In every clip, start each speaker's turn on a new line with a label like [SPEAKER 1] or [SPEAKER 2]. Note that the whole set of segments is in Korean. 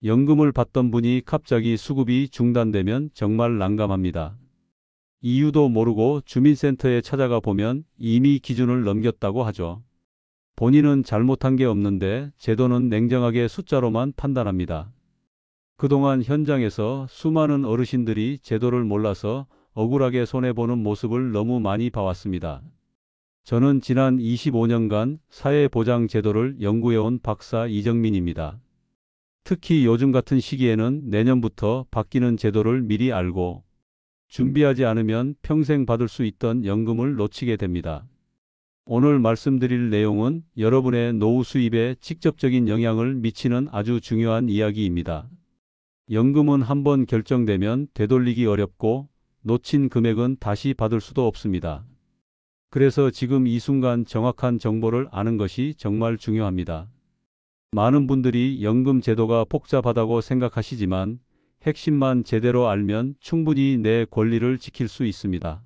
[SPEAKER 1] 연금을 받던 분이 갑자기 수급이 중단되면 정말 난감합니다. 이유도 모르고 주민센터에 찾아가 보면 이미 기준을 넘겼다고 하죠. 본인은 잘못한 게 없는데 제도는 냉정하게 숫자로만 판단합니다. 그동안 현장에서 수많은 어르신들이 제도를 몰라서 억울하게 손해보는 모습을 너무 많이 봐왔습니다. 저는 지난 25년간 사회보장제도를 연구해온 박사 이정민입니다. 특히 요즘 같은 시기에는 내년부터 바뀌는 제도를 미리 알고 준비하지 않으면 평생 받을 수 있던 연금을 놓치게 됩니다. 오늘 말씀드릴 내용은 여러분의 노후 수입에 직접적인 영향을 미치는 아주 중요한 이야기입니다. 연금은 한번 결정되면 되돌리기 어렵고 놓친 금액은 다시 받을 수도 없습니다. 그래서 지금 이 순간 정확한 정보를 아는 것이 정말 중요합니다. 많은 분들이 연금 제도가 복잡하다고 생각하시지만 핵심만 제대로 알면 충분히 내 권리를 지킬 수 있습니다.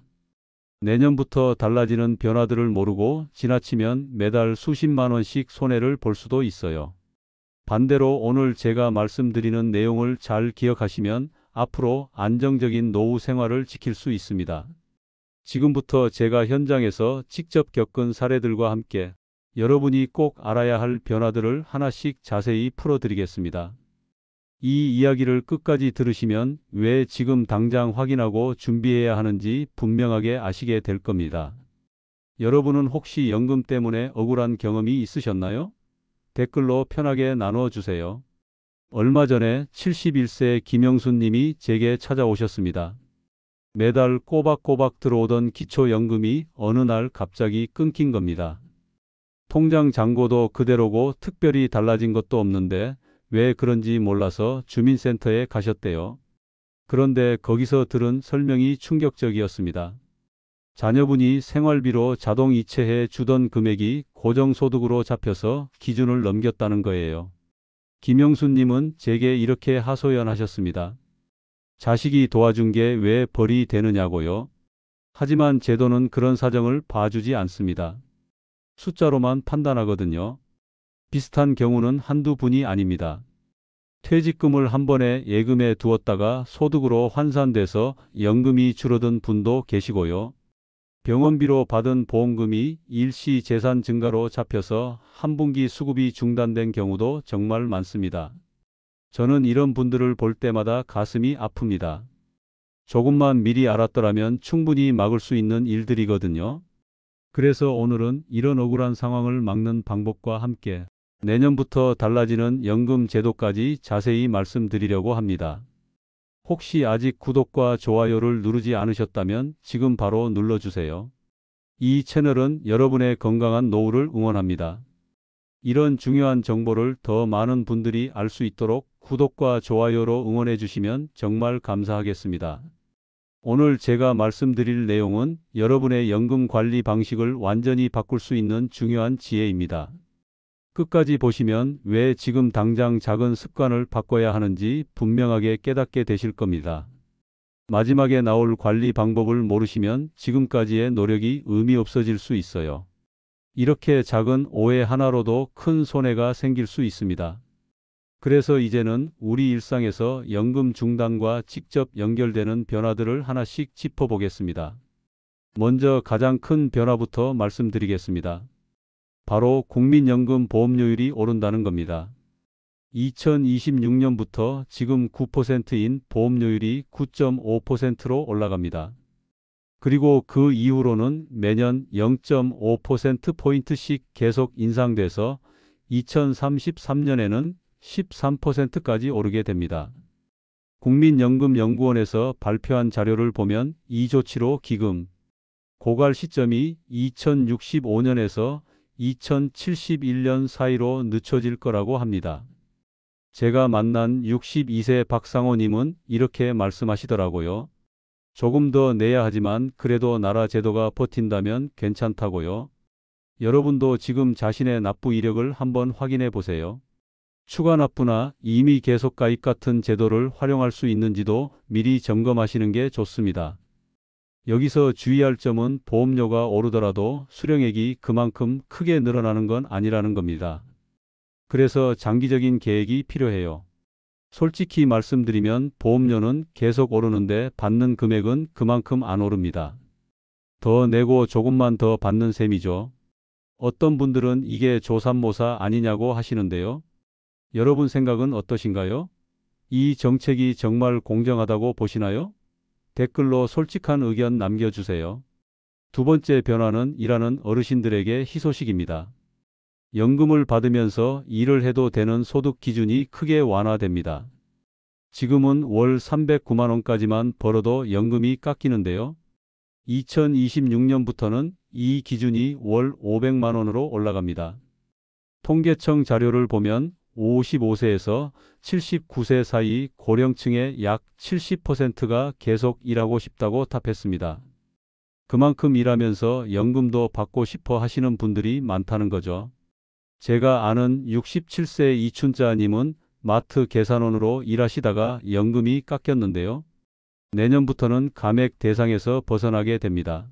[SPEAKER 1] 내년부터 달라지는 변화들을 모르고 지나치면 매달 수십만 원씩 손해를 볼 수도 있어요. 반대로 오늘 제가 말씀드리는 내용을 잘 기억하시면 앞으로 안정적인 노후 생활을 지킬 수 있습니다. 지금부터 제가 현장에서 직접 겪은 사례들과 함께 여러분이 꼭 알아야 할 변화들을 하나씩 자세히 풀어드리겠습니다. 이 이야기를 끝까지 들으시면 왜 지금 당장 확인하고 준비해야 하는지 분명하게 아시게 될 겁니다. 여러분은 혹시 연금 때문에 억울한 경험이 있으셨나요? 댓글로 편하게 나눠주세요. 얼마 전에 71세 김영순 님이 제게 찾아오셨습니다. 매달 꼬박꼬박 들어오던 기초연금이 어느 날 갑자기 끊긴 겁니다. 통장 잔고도 그대로고 특별히 달라진 것도 없는데 왜 그런지 몰라서 주민센터에 가셨대요. 그런데 거기서 들은 설명이 충격적이었습니다. 자녀분이 생활비로 자동 이체해 주던 금액이 고정소득으로 잡혀서 기준을 넘겼다는 거예요. 김영순님은 제게 이렇게 하소연하셨습니다. 자식이 도와준 게 왜 벌이 되느냐고요. 하지만 제도는 그런 사정을 봐주지 않습니다. 숫자로만 판단하거든요. 비슷한 경우는 한두 분이 아닙니다. 퇴직금을 한 번에 예금에 두었다가 소득으로 환산돼서 연금이 줄어든 분도 계시고요. 병원비로 받은 보험금이 일시 재산 증가로 잡혀서 한 분기 수급이 중단된 경우도 정말 많습니다. 저는 이런 분들을 볼 때마다 가슴이 아픕니다. 조금만 미리 알았더라면 충분히 막을 수 있는 일들이거든요. 그래서 오늘은 이런 억울한 상황을 막는 방법과 함께 내년부터 달라지는 연금 제도까지 자세히 말씀드리려고 합니다. 혹시 아직 구독과 좋아요를 누르지 않으셨다면 지금 바로 눌러주세요. 이 채널은 여러분의 건강한 노후를 응원합니다. 이런 중요한 정보를 더 많은 분들이 알 수 있도록 구독과 좋아요로 응원해 주시면 정말 감사하겠습니다. 오늘 제가 말씀드릴 내용은 여러분의 연금 관리 방식을 완전히 바꿀 수 있는 중요한 지혜입니다. 끝까지 보시면 왜 지금 당장 작은 습관을 바꿔야 하는지 분명하게 깨닫게 되실 겁니다. 마지막에 나올 관리 방법을 모르시면 지금까지의 노력이 의미 없어질 수 있어요. 이렇게 작은 오해 하나로도 큰 손해가 생길 수 있습니다. 그래서 이제는 우리 일상에서 연금 중단과 직접 연결되는 변화들을 하나씩 짚어보겠습니다. 먼저 가장 큰 변화부터 말씀드리겠습니다. 바로 국민연금 보험료율이 오른다는 겁니다. 2026년부터 지금 9%인 보험료율이 9.5%로 올라갑니다. 그리고 그 이후로는 매년 0.5%포인트씩 계속 인상돼서 2033년에는 13%까지 오르게 됩니다. 국민연금연구원에서 발표한 자료를 보면 이 조치로 기금 고갈 시점이 2065년에서 2071년 사이로 늦춰질 거라고 합니다. 제가 만난 62세 박상호님은 이렇게 말씀하시더라고요. 조금 더 내야 하지만 그래도 나라 제도가 버틴다면 괜찮다고요. 여러분도 지금 자신의 납부 이력을 한번 확인해 보세요. 추가 납부나 이미 계속 가입 같은 제도를 활용할 수 있는지도 미리 점검하시는 게 좋습니다. 여기서 주의할 점은 보험료가 오르더라도 수령액이 그만큼 크게 늘어나는 건 아니라는 겁니다. 그래서 장기적인 계획이 필요해요. 솔직히 말씀드리면 보험료는 계속 오르는데 받는 금액은 그만큼 안 오릅니다. 더 내고 조금만 더 받는 셈이죠. 어떤 분들은 이게 조삼모사 아니냐고 하시는데요. 여러분 생각은 어떠신가요? 이 정책이 정말 공정하다고 보시나요? 댓글로 솔직한 의견 남겨주세요. 두 번째 변화는 일하는 어르신들에게 희소식입니다. 연금을 받으면서 일을 해도 되는 소득 기준이 크게 완화됩니다. 지금은 월 309만 원까지만 벌어도 연금이 깎이는데요. 2026년부터는 이 기준이 월 500만 원으로 올라갑니다. 통계청 자료를 보면 55세에서 79세 사이 고령층의 약 70%가 계속 일하고 싶다고 답했습니다. 그만큼 일하면서 연금도 받고 싶어 하시는 분들이 많다는 거죠. 제가 아는 67세 이춘자님은 마트 계산원으로 일하시다가 연금이 깎였는데요. 내년부터는 감액 대상에서 벗어나게 됩니다.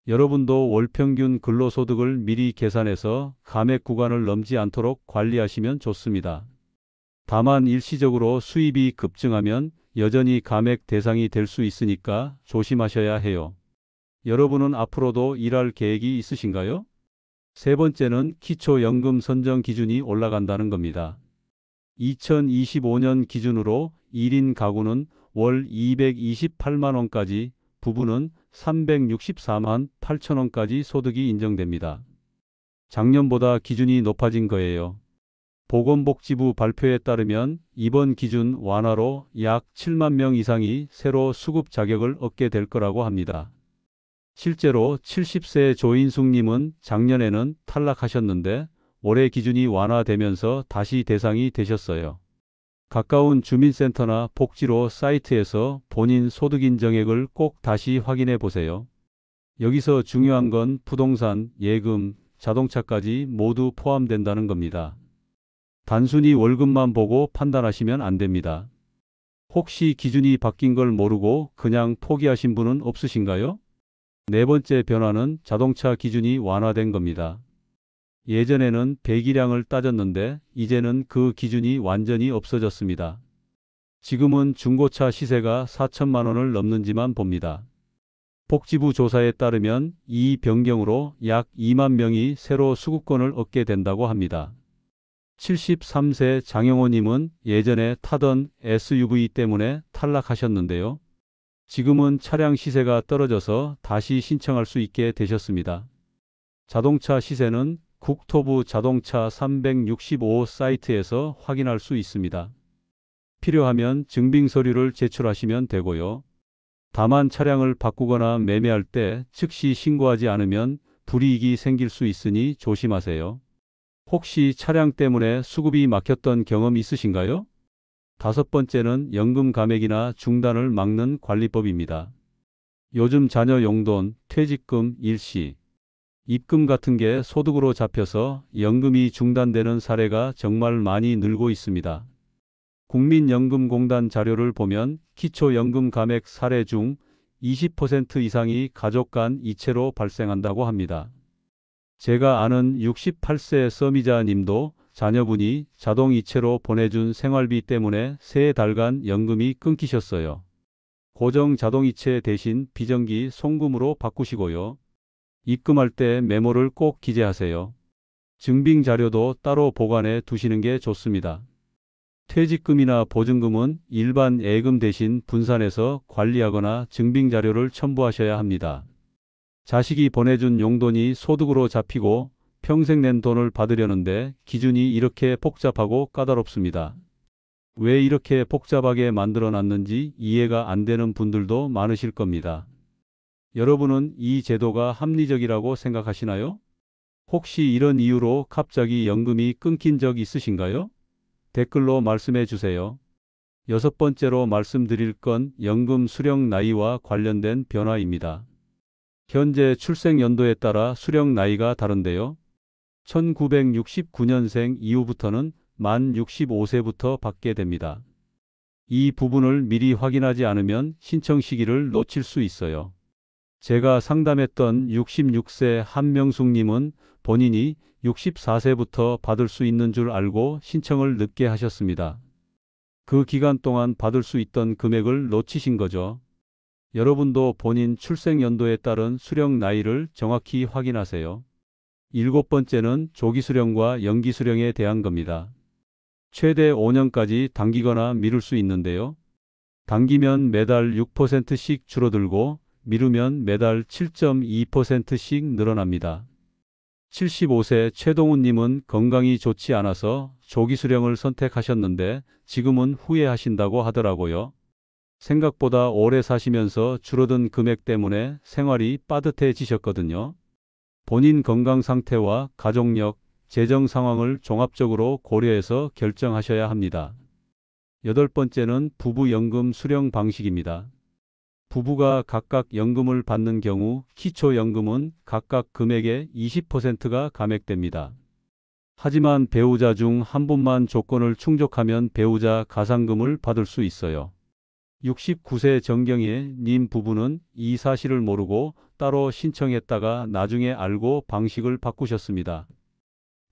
[SPEAKER 1] 여러분도 월평균 근로소득을 미리 계산해서 감액 구간을 넘지 않도록 관리하시면 좋습니다. 다만 일시적으로 수입이 급증하면 여전히 감액 대상이 될 수 있으니까 조심하셔야 해요. 여러분은 앞으로도 일할 계획이 있으신가요? 세 번째는 기초연금 선정 기준이 올라간다는 겁니다. 2025년 기준으로 1인 가구는 월 228만 원까지, 부부는 364만 8천 원까지 소득이 인정됩니다. 작년보다 기준이 높아진 거예요. 보건복지부 발표에 따르면 이번 기준 완화로 약 7만 명 이상이 새로 수급 자격을 얻게 될 거라고 합니다. 실제로 70세 조인숙님은 작년에는 탈락하셨는데 올해 기준이 완화되면서 다시 대상이 되셨어요. 가까운 주민센터나 복지로 사이트에서 본인 소득 인정액을 꼭 다시 확인해 보세요. 여기서 중요한 건 부동산, 예금, 자동차까지 모두 포함된다는 겁니다. 단순히 월급만 보고 판단하시면 안 됩니다. 혹시 기준이 바뀐 걸 모르고 그냥 포기하신 분은 없으신가요? 네 번째 변화는 자동차 기준이 완화된 겁니다. 예전에는 배기량을 따졌는데 이제는 그 기준이 완전히 없어졌습니다. 지금은 중고차 시세가 4천만 원을 넘는지만 봅니다. 복지부 조사에 따르면 이 변경으로 약 2만 명이 새로 수급권을 얻게 된다고 합니다. 73세 장영호님은 예전에 타던 SUV 때문에 탈락하셨는데요. 지금은 차량 시세가 떨어져서 다시 신청할 수 있게 되셨습니다. 자동차 시세는 국토부 자동차 365 사이트에서 확인할 수 있습니다. 필요하면 증빙 서류를 제출하시면 되고요. 다만 차량을 바꾸거나 매매할 때 즉시 신고하지 않으면 불이익이 생길 수 있으니 조심하세요. 혹시 차량 때문에 수급이 막혔던 경험 있으신가요? 다섯 번째는 연금 감액이나 중단을 막는 관리법입니다. 요즘 자녀 용돈, 퇴직금, 일시, 입금 같은 게 소득으로 잡혀서 연금이 중단되는 사례가 정말 많이 늘고 있습니다. 국민연금공단 자료를 보면 기초연금 감액 사례 중 20% 이상이 가족 간 이체로 발생한다고 합니다. 제가 아는 68세 써미자 님도 자녀분이 자동 이체로 보내준 생활비 때문에 3달간 연금이 끊기셨어요. 고정 자동 이체 대신 비정기 송금으로 바꾸시고요. 입금할 때 메모를 꼭 기재하세요. 증빙 자료도 따로 보관해 두시는 게 좋습니다. 퇴직금이나 보증금은 일반 예금 대신 분산해서 관리하거나 증빙 자료를 첨부하셔야 합니다. 자식이 보내준 용돈이 소득으로 잡히고 평생 낸 돈을 받으려는데 기준이 이렇게 복잡하고 까다롭습니다. 왜 이렇게 복잡하게 만들어 놨는지 이해가 안 되는 분들도 많으실 겁니다. 여러분은 이 제도가 합리적이라고 생각하시나요? 혹시 이런 이유로 갑자기 연금이 끊긴 적 있으신가요? 댓글로 말씀해 주세요. 여섯 번째로 말씀드릴 건 연금 수령 나이와 관련된 변화입니다. 현재 출생 연도에 따라 수령 나이가 다른데요. 1969년생 이후부터는 만 65세부터 받게 됩니다. 이 부분을 미리 확인하지 않으면 신청 시기를 놓칠 수 있어요. 제가 상담했던 66세 한명숙님은 본인이 64세부터 받을 수 있는 줄 알고 신청을 늦게 하셨습니다. 그 기간 동안 받을 수 있던 금액을 놓치신 거죠. 여러분도 본인 출생 연도에 따른 수령 나이를 정확히 확인하세요. 일곱 번째는 조기 수령과 연기 수령에 대한 겁니다. 최대 5년까지 당기거나 미룰 수 있는데요. 당기면 매달 6%씩 줄어들고 미루면 매달 7.2%씩 늘어납니다. 75세 최동훈님은 건강이 좋지 않아서 조기 수령을 선택하셨는데 지금은 후회하신다고 하더라고요. 생각보다 오래 사시면서 줄어든 금액 때문에 생활이 빠듯해지셨거든요. 본인 건강 상태와 가족력, 재정 상황을 종합적으로 고려해서 결정하셔야 합니다. 여덟 번째는 부부연금 수령 방식입니다. 부부가 각각 연금을 받는 경우 기초연금은 각각 금액의 20%가 감액됩니다. 하지만 배우자 중 한 분만 조건을 충족하면 배우자 가상금을 받을 수 있어요. 69세 정경희 님 부부는 이 사실을 모르고 따로 신청했다가 나중에 알고 방식을 바꾸셨습니다.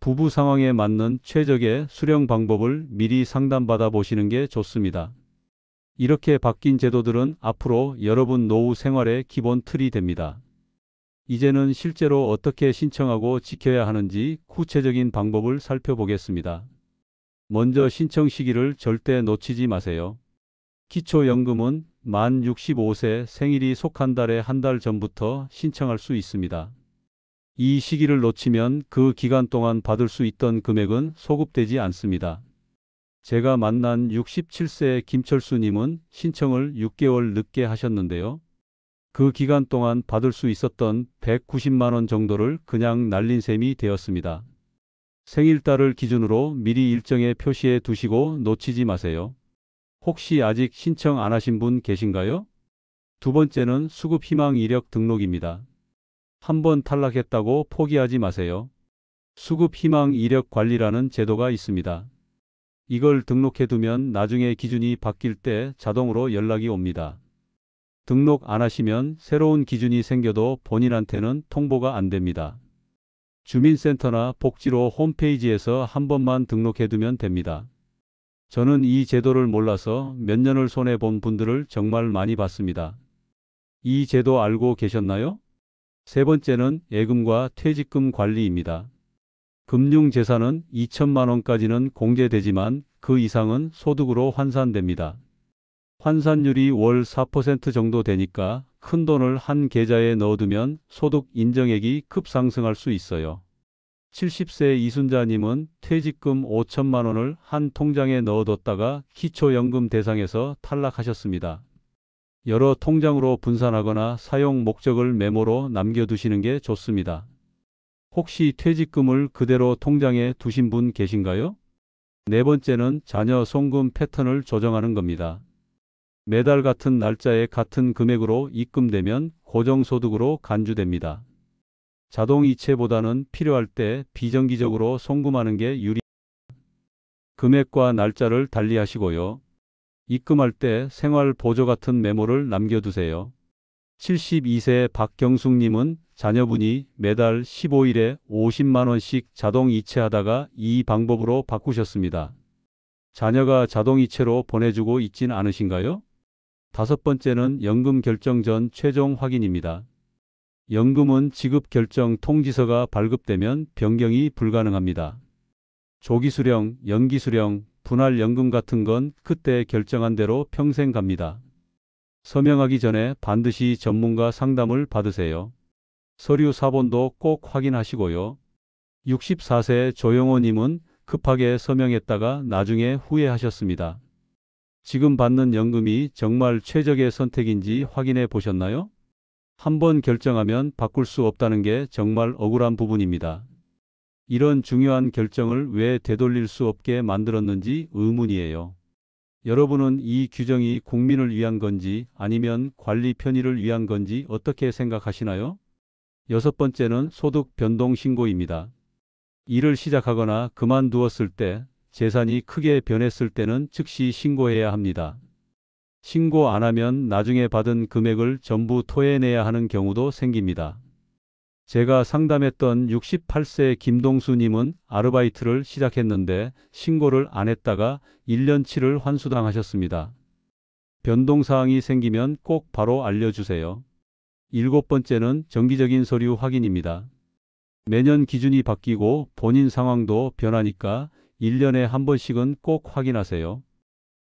[SPEAKER 1] 부부 상황에 맞는 최적의 수령 방법을 미리 상담받아 보시는 게 좋습니다. 이렇게 바뀐 제도들은 앞으로 여러분 노후 생활의 기본 틀이 됩니다. 이제는 실제로 어떻게 신청하고 지켜야 하는지 구체적인 방법을 살펴보겠습니다. 먼저 신청 시기를 절대 놓치지 마세요. 기초연금은 만 65세 생일이 속한 달의 한 달 전부터 신청할 수 있습니다. 이 시기를 놓치면 그 기간 동안 받을 수 있던 금액은 소급되지 않습니다. 제가 만난 67세 김철수님은 신청을 6개월 늦게 하셨는데요. 그 기간 동안 받을 수 있었던 190만 원 정도를 그냥 날린 셈이 되었습니다. 생일달을 기준으로 미리 일정에 표시해 두시고 놓치지 마세요. 혹시 아직 신청 안 하신 분 계신가요? 두 번째는 수급 희망 이력 등록입니다. 한번 탈락했다고 포기하지 마세요. 수급 희망 이력 관리라는 제도가 있습니다. 이걸 등록해두면 나중에 기준이 바뀔 때 자동으로 연락이 옵니다. 등록 안 하시면 새로운 기준이 생겨도 본인한테는 통보가 안 됩니다. 주민센터나 복지로 홈페이지에서 한 번만 등록해두면 됩니다. 저는 이 제도를 몰라서 몇 년을 손해본 분들을 정말 많이 봤습니다. 이 제도 알고 계셨나요? 세 번째는 예금과 퇴직금 관리입니다. 금융재산은 2천만 원까지는 공제되지만 그 이상은 소득으로 환산됩니다. 환산율이 월 4% 정도 되니까 큰 돈을 한 계좌에 넣어두면 소득 인정액이 급상승할 수 있어요. 70세 이순자님은 퇴직금 5천만 원을 한 통장에 넣어뒀다가 기초연금 대상에서 탈락하셨습니다. 여러 통장으로 분산하거나 사용 목적을 메모로 남겨두시는 게 좋습니다. 혹시 퇴직금을 그대로 통장에 두신 분 계신가요? 네 번째는 자녀 송금 패턴을 조정하는 겁니다. 매달 같은 날짜에 같은 금액으로 입금되면 고정소득으로 간주됩니다. 자동이체보다는 필요할 때 비정기적으로 송금하는 게 유리합니다. 금액과 날짜를 달리하시고요. 입금할 때 생활보조 같은 메모를 남겨두세요. 72세 박경숙님은 자녀분이 매달 15일에 50만 원씩 자동이체하다가 이 방법으로 바꾸셨습니다. 자녀가 자동이체로 보내주고 있진 않으신가요? 다섯 번째는 연금 결정 전 최종 확인입니다. 연금은 지급 결정 통지서가 발급되면 변경이 불가능합니다. 조기 수령, 연기 수령, 분할 연금 같은 건 그때 결정한 대로 평생 갑니다. 서명하기 전에 반드시 전문가 상담을 받으세요. 서류 사본도 꼭 확인하시고요. 64세 조영호님은 급하게 서명했다가 나중에 후회하셨습니다. 지금 받는 연금이 정말 최적의 선택인지 확인해 보셨나요? 한번 결정하면 바꿀 수 없다는 게 정말 억울한 부분입니다. 이런 중요한 결정을 왜 되돌릴 수 없게 만들었는지 의문이에요. 여러분은 이 규정이 국민을 위한 건지 아니면 관리 편의를 위한 건지 어떻게 생각하시나요? 여섯 번째는 소득 변동 신고입니다. 일을 시작하거나 그만두었을 때, 재산이 크게 변했을 때는 즉시 신고해야 합니다. 신고 안 하면 나중에 받은 금액을 전부 토해내야 하는 경우도 생깁니다. 제가 상담했던 68세 김동수님은 아르바이트를 시작했는데 신고를 안 했다가 1년치를 환수당하셨습니다. 변동사항이 생기면 꼭 바로 알려주세요. 7번째는 정기적인 서류 확인입니다. 매년 기준이 바뀌고 본인 상황도 변하니까 1년에 한 번씩은 꼭 확인하세요.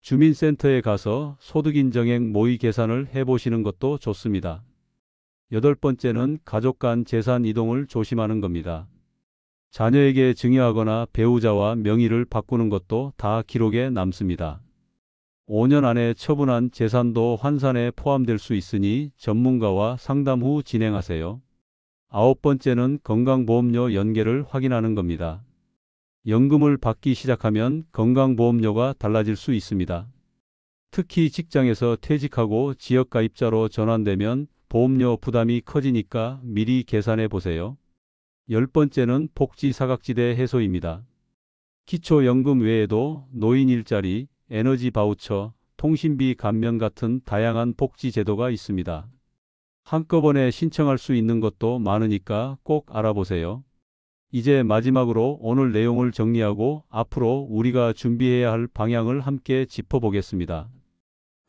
[SPEAKER 1] 주민센터에 가서 소득인정액 모의 계산을 해보시는 것도 좋습니다. 8번째는 가족 간 재산 이동을 조심하는 겁니다. 자녀에게 증여하거나 배우자와 명의를 바꾸는 것도 다 기록에 남습니다. 5년 안에 처분한 재산도 환산에 포함될 수 있으니 전문가와 상담 후 진행하세요. 9번째는 건강보험료 연계를 확인하는 겁니다. 연금을 받기 시작하면 건강보험료가 달라질 수 있습니다. 특히 직장에서 퇴직하고 지역가입자로 전환되면 보험료 부담이 커지니까 미리 계산해 보세요. 10번째는 복지 사각지대 해소입니다. 기초연금 외에도 노인 일자리, 에너지 바우처, 통신비 감면 같은 다양한 복지 제도가 있습니다. 한꺼번에 신청할 수 있는 것도 많으니까 꼭 알아보세요. 이제 마지막으로 오늘 내용을 정리하고 앞으로 우리가 준비해야 할 방향을 함께 짚어보겠습니다.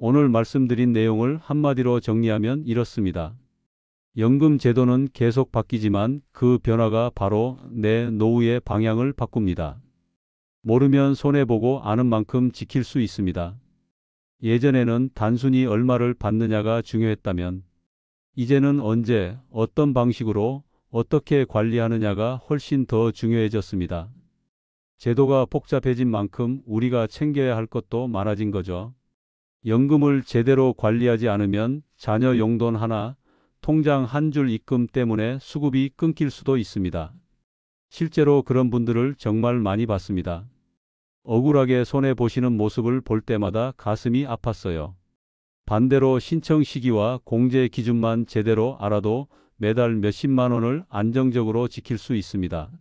[SPEAKER 1] 오늘 말씀드린 내용을 한마디로 정리하면 이렇습니다. 연금 제도는 계속 바뀌지만 그 변화가 바로 내 노후의 방향을 바꿉니다. 모르면 손해보고 아는 만큼 지킬 수 있습니다. 예전에는 단순히 얼마를 받느냐가 중요했다면 이제는 언제, 어떤 방식으로, 어떻게 관리하느냐가 훨씬 더 중요해졌습니다. 제도가 복잡해진 만큼 우리가 챙겨야 할 것도 많아진 거죠. 연금을 제대로 관리하지 않으면 자녀 용돈 하나, 통장 한 줄 입금 때문에 수급이 끊길 수도 있습니다. 실제로 그런 분들을 정말 많이 봤습니다. 억울하게 손해보시는 모습을 볼 때마다 가슴이 아팠어요. 반대로 신청 시기와 공제 기준만 제대로 알아도 매달 몇십만 원을 안정적으로 지킬 수 있습니다.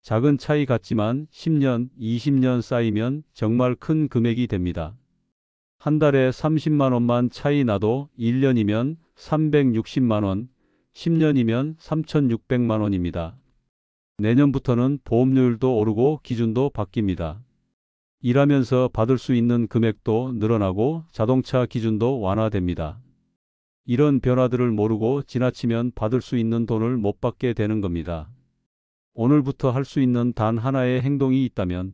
[SPEAKER 1] 작은 차이 같지만 10년, 20년 쌓이면 정말 큰 금액이 됩니다. 한 달에 30만 원만 차이 나도 1년이면 360만 원, 10년이면 3,600만 원입니다. 내년부터는 보험료율도 오르고 기준도 바뀝니다. 일하면서 받을 수 있는 금액도 늘어나고 자동차 기준도 완화됩니다. 이런 변화들을 모르고 지나치면 받을 수 있는 돈을 못 받게 되는 겁니다. 오늘부터 할 수 있는 단 하나의 행동이 있다면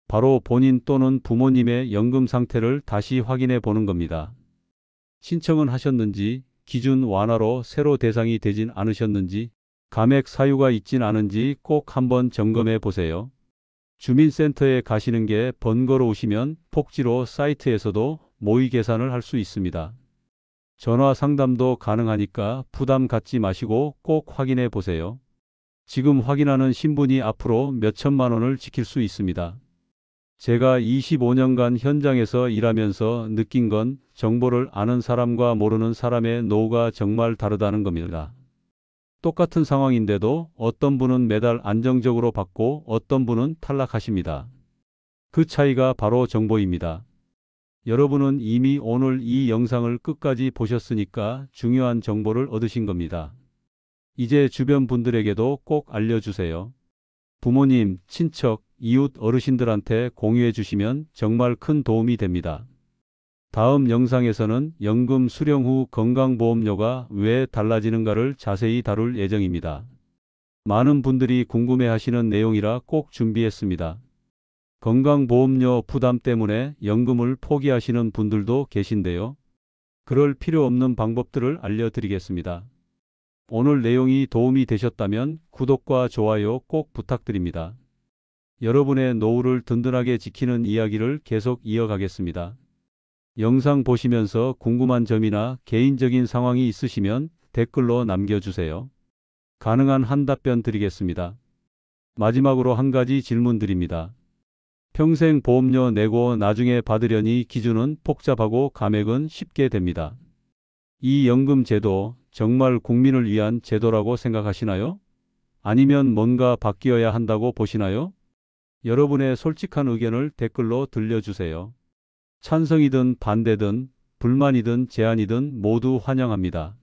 [SPEAKER 1] 바로 본인 또는 부모님의 연금 상태를 다시 확인해 보는 겁니다. 신청은 하셨는지, 기준 완화로 새로 대상이 되진 않으셨는지, 감액 사유가 있진 않은지 꼭 한번 점검해 보세요. 주민센터에 가시는 게 번거로우시면 복지로 사이트에서도 모의 계산을 할 수 있습니다. 전화 상담도 가능하니까 부담 갖지 마시고 꼭 확인해 보세요. 지금 확인하는 신분이 앞으로 몇천만 원을 지킬 수 있습니다. 제가 25년간 현장에서 일하면서 느낀 건 정보를 아는 사람과 모르는 사람의 노후가 정말 다르다는 겁니다. 똑같은 상황인데도 어떤 분은 매달 안정적으로 받고 어떤 분은 탈락하십니다. 그 차이가 바로 정보입니다. 여러분은 이미 오늘 이 영상을 끝까지 보셨으니까 중요한 정보를 얻으신 겁니다. 이제 주변 분들에게도 꼭 알려주세요. 부모님, 친척, 이웃 어르신들한테 공유해 주시면 정말 큰 도움이 됩니다. 다음 영상에서는 연금 수령 후 건강보험료가 왜 달라지는가를 자세히 다룰 예정입니다. 많은 분들이 궁금해하시는 내용이라 꼭 준비했습니다. 건강보험료 부담 때문에 연금을 포기하시는 분들도 계신데요. 그럴 필요 없는 방법들을 알려드리겠습니다. 오늘 내용이 도움이 되셨다면 구독과 좋아요 꼭 부탁드립니다. 여러분의 노후를 든든하게 지키는 이야기를 계속 이어가겠습니다. 영상 보시면서 궁금한 점이나 개인적인 상황이 있으시면 댓글로 남겨주세요. 가능한 한 답변 드리겠습니다. 마지막으로 한 가지 질문 드립니다. 평생 보험료 내고 나중에 받으려니 기준은 복잡하고 감액은 쉽게 됩니다. 이 연금 제도 정말 국민을 위한 제도라고 생각하시나요? 아니면 뭔가 바뀌어야 한다고 보시나요? 여러분의 솔직한 의견을 댓글로 들려주세요. 찬성이든 반대든 불만이든 제안이든 모두 환영합니다.